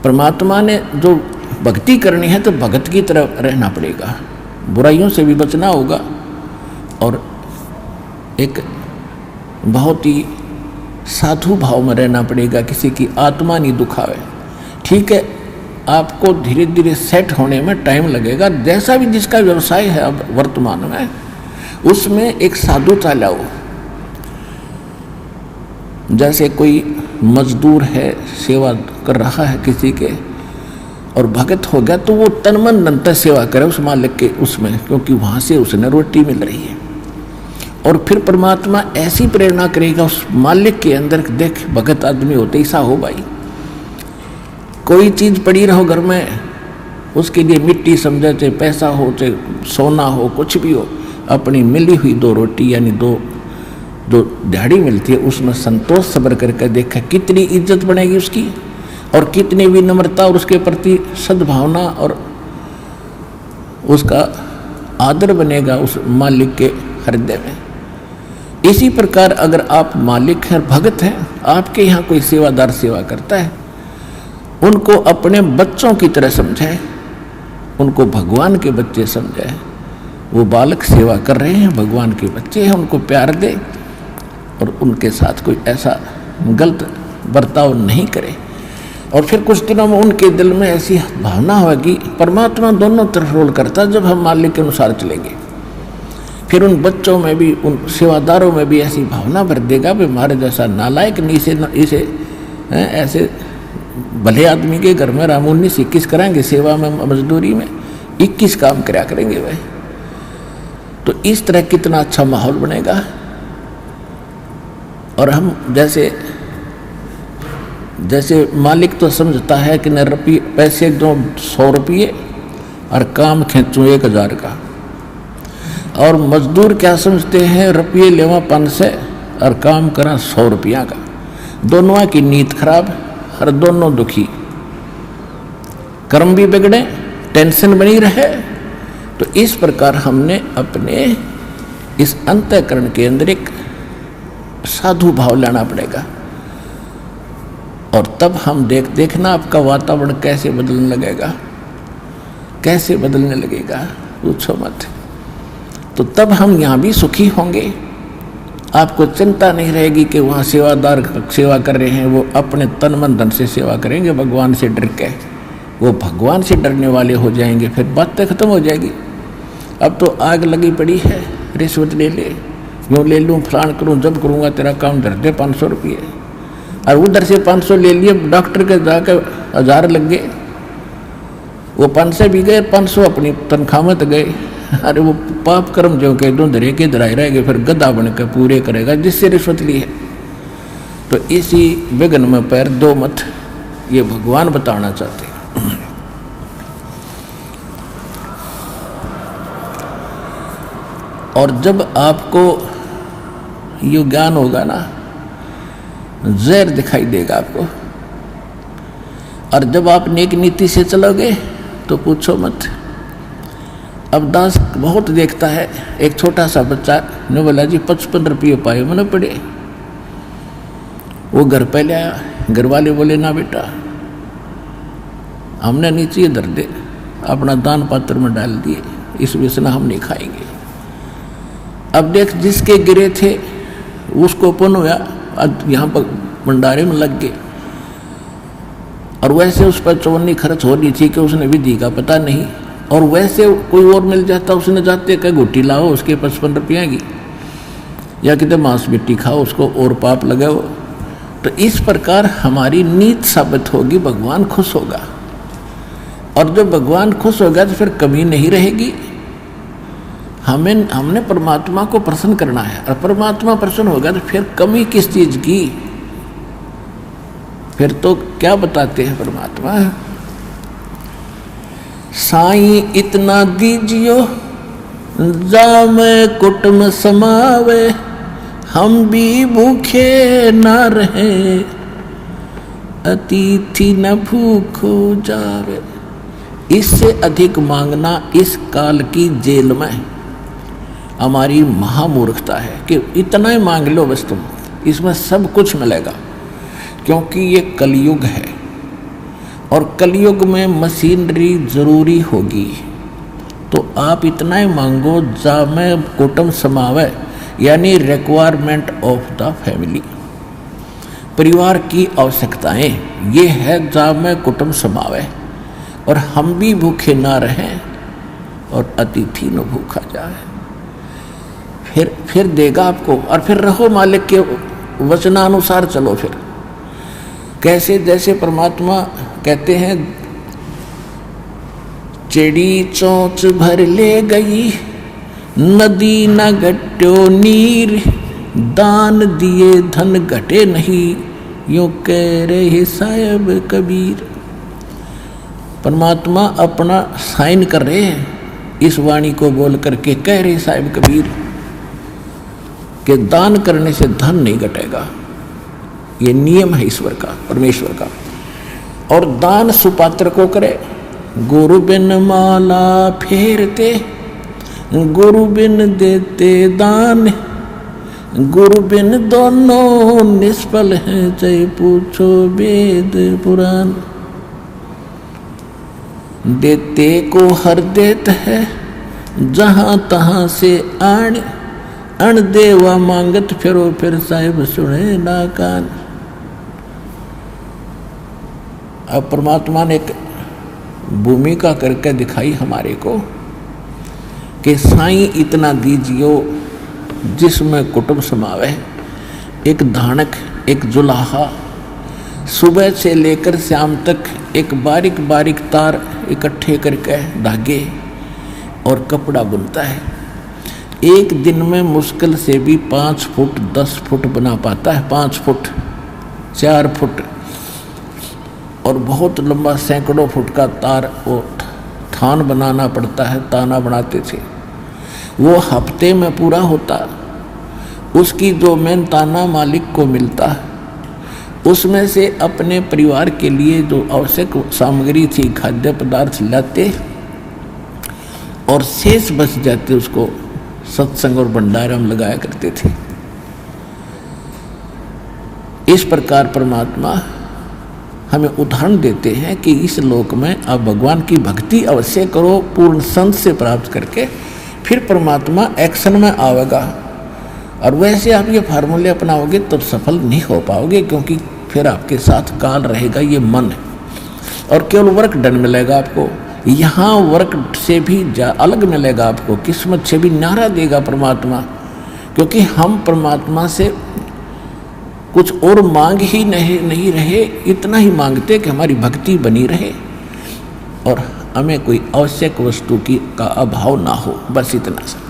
परमात्मा ने जो भक्ति करनी है तो भगत की तरह रहना पड़ेगा, बुराइयों से भी बचना होगा और एक बहुत ही साधु भाव में रहना पड़ेगा, किसी की आत्मा नहीं दुखावे। ठीक है, आपको धीरे धीरे सेट होने में टाइम लगेगा, जैसा भी जिसका व्यवसाय है अब वर्तमान में उसमें एक साधुता लाओ। जैसे कोई मजदूर है, सेवा कर रहा है किसी के और भगत हो गया तो वो तन मन धन से सेवा करे उस मालिक के उसमें, क्योंकि वहाँ से उसने रोटी मिल रही है। और फिर परमात्मा ऐसी प्रेरणा करेगा उस मालिक के अंदर, देख भगत आदमी होते ऐसा हो भाई, कोई चीज़ पड़ी रहो घर में उसके लिए मिट्टी समझे, चाहे पैसा हो चाहे सोना हो कुछ भी हो, अपनी मिली हुई 2 रोटी यानी 2 जो दिहाड़ी मिलती है उसमें संतोष सब्र करके देखा कितनी इज्जत बनेगी उसकी, और कितनी विनम्रता और उसके प्रति सद्भावना और उसका आदर बनेगा उस मालिक के हृदय में। इसी प्रकार अगर आप मालिक हैं, भगत हैं, आपके यहाँ कोई सेवादार सेवा करता है, उनको अपने बच्चों की तरह समझाए, उनको भगवान के बच्चे समझाए। वो बालक सेवा कर रहे हैं, भगवान के बच्चे हैं, उनको प्यार दे और उनके साथ कोई ऐसा गलत बर्ताव नहीं करे। और फिर कुछ दिनों में उनके दिल में ऐसी भावना होगी, परमात्मा दोनों तरफ रोल करता है, जब हम मालिक के अनुसार चलेंगे फिर उन बच्चों में भी, उन सेवादारों में भी ऐसी भावना भर देगा भी हमारे जैसा नालायक नहीं, इसे ऐसे भले आदमी के घर में रामूनी से 21 कराएंगे, सेवा में मजदूरी में 21 काम कराया करेंगे वह। तो इस तरह कितना अच्छा माहौल बनेगा। और हम जैसे मालिक तो समझता है कि न रुपये पैसे दो 100 रुपये और काम खींचूँ 1000 का, और मजदूर क्या समझते हैं, रुपये लेवा 500 और काम करा 100 रुपया का। दोनों की नीयत खराब और दोनों दुखी, कर्म भी बिगड़े, टेंशन बनी रहे। तो इस प्रकार हमने अपने इस अंतःकरण के अंदर एक साधु भाव लाना पड़ेगा, और तब हम देखना आपका वातावरण कैसे बदलने लगेगा, कैसे बदलने लगेगा, पूछो मत। तो तब हम यहाँ भी सुखी होंगे, आपको चिंता नहीं रहेगी कि वहाँ सेवादार सेवा कर रहे हैं, वो अपने तन मन धन से सेवा करेंगे भगवान से डर के, वो भगवान से डरने वाले हो जाएंगे, फिर बातें खत्म हो जाएगी। अब तो आग लगी पड़ी है, रिश्वत ले ले, यूँ ले लूँ, फलान करूँ, जब करूँगा तेरा काम धर दे 500 रुपये, और उधर से 500 ले लिए, डॉक्टर के जाकर 1000 लग गए, वो 500 भी गए, 500 अपनी तनख्वाह में तो गए। अरे वो पाप कर्म जो कह दो धरे के धराए रहेंगे, फिर गधा बनकर पूरे करेगा जिससे रिश्वत ली है। तो इसी विघ्न में पैर दो मत, ये भगवान बताना चाहते हैं। और जब आपको ये ज्ञान होगा ना, जहर दिखाई देगा आपको, और जब आप नेक नीति से चलोगे तो पूछो मत। अब दास बहुत देखता है, एक छोटा सा बच्चा ने बोला जी 55 रुपये पाए मैंने पड़े, वो घर पे ले आया, घर वाले बोले ना बेटा हमने नीचे धर दे, अपना दान पात्र में डाल दिए, इस वजह हम नहीं खाएंगे। अब देख जिसके गिरे थे उसको पुण्य हुआ, अब यहाँ पर भंडारे में लग गए, और वैसे उस पर चवन्नी खर्च हो रही थी कि उसने विधि का पता नहीं, और वैसे कोई और मिल जाता, उसने जाते कहीं घुट्टी लाओ उसके 55 रुपये की, या कितने मांस मिट्टी खाओ उसको और पाप लगाओ। तो इस प्रकार हमारी नीत साबित होगी, भगवान खुश होगा, और जब भगवान खुश होगा तो फिर कमी नहीं रहेगी। हमने परमात्मा को प्रसन्न करना है, और परमात्मा प्रसन्न होगा तो फिर कमी किस चीज की, फिर तो क्या बताते हैं परमात्मा, साईं इतना दीजियो जामे कुटुम समावे, हम भी भूखे ना रहे, अतिथि न भूखो जावे। इससे अधिक मांगना इस काल की जेल में हमारी महामूर्खता है कि इतना ही मांग लो बस तुम, इसमें सब कुछ मिलेगा, क्योंकि ये कलयुग है और कलयुग में मशीनरी जरूरी होगी, तो आप इतना ही मांगो जामे कुटुंब समावे, यानी रिक्वायरमेंट ऑफ द फैमिली, परिवार की आवश्यकताएं, ये है जामे कुटुंब समावे, और हम भी भूखे ना रहें और अतिथि न भूखा जाए। फिर देगा आपको, और फिर रहो मालिक के वचनानुसार चलो। फिर कैसे, जैसे परमात्मा कहते हैं, चिड़ी चोंच भर ले गई नदी न घट्यो नीर, दान दिए धन घटे नहीं, यूं कह रहे साहिब कबीर। परमात्मा अपना साइन कर रहे हैं इस वाणी को बोल करके, कह रहे साहिब कबीर कि दान करने से धन नहीं घटेगा, ये नियम है ईश्वर का, परमेश्वर का। और दान सुपात्र को करे, गुरु बिन माला फेरते, गुरु बिन देते दान, गुरु बिन दोनों निष्फल हैं, चाहे पूछो वेद पुराण। देते को हर देत है, जहां तहां से आण, अण देवा मांगत फिरो, फिर साहिब सुने ना कान। अब परमात्मा ने एक भूमिका करके दिखाई हमारे को कि साईं इतना दीजियो जिसमें कुटुंब समावे, एक धानक, एक जुलाहा, सुबह से लेकर शाम तक एक बारीक बारीक तार इकट्ठे करके धागे और कपड़ा बुनता है। एक दिन में मुश्किल से भी 5 फुट 10 फुट बना पाता है, 5 फुट 4 फुट, और बहुत लंबा सैकड़ों फुट का तार वो थान बनाना पड़ता है, ताना बनाते थे। वो हफ्ते में पूरा होता। उसकी जो मेन ताना मालिक को मिलता है, उसमें से अपने परिवार के लिए जो आवश्यक सामग्री थी, खाद्य पदार्थ लाते, और शेष बच जाते उसको सत्संग और भंडारा में लगाया करते थे। इस प्रकार परमात्मा हमें उदाहरण देते हैं कि इस लोक में आप भगवान की भक्ति अवश्य करो, पूर्ण संत से प्राप्त करके, फिर परमात्मा एक्शन में आवेगा। और वैसे आप ये फार्मूले अपनाओगे तो सफल नहीं हो पाओगे, क्योंकि फिर आपके साथ काल रहेगा, ये मन है, और केवल वर्क डन मिलेगा आपको। यहाँ वर्क से भी अलग मिलेगा आपको, किस्मत से भी न्यारा देगा परमात्मा, क्योंकि हम परमात्मा से कुछ और मांग ही नहीं रहे, इतना ही मांगते कि हमारी भक्ति बनी रहे और हमें कोई आवश्यक वस्तु का अभाव ना हो, बस इतना सा।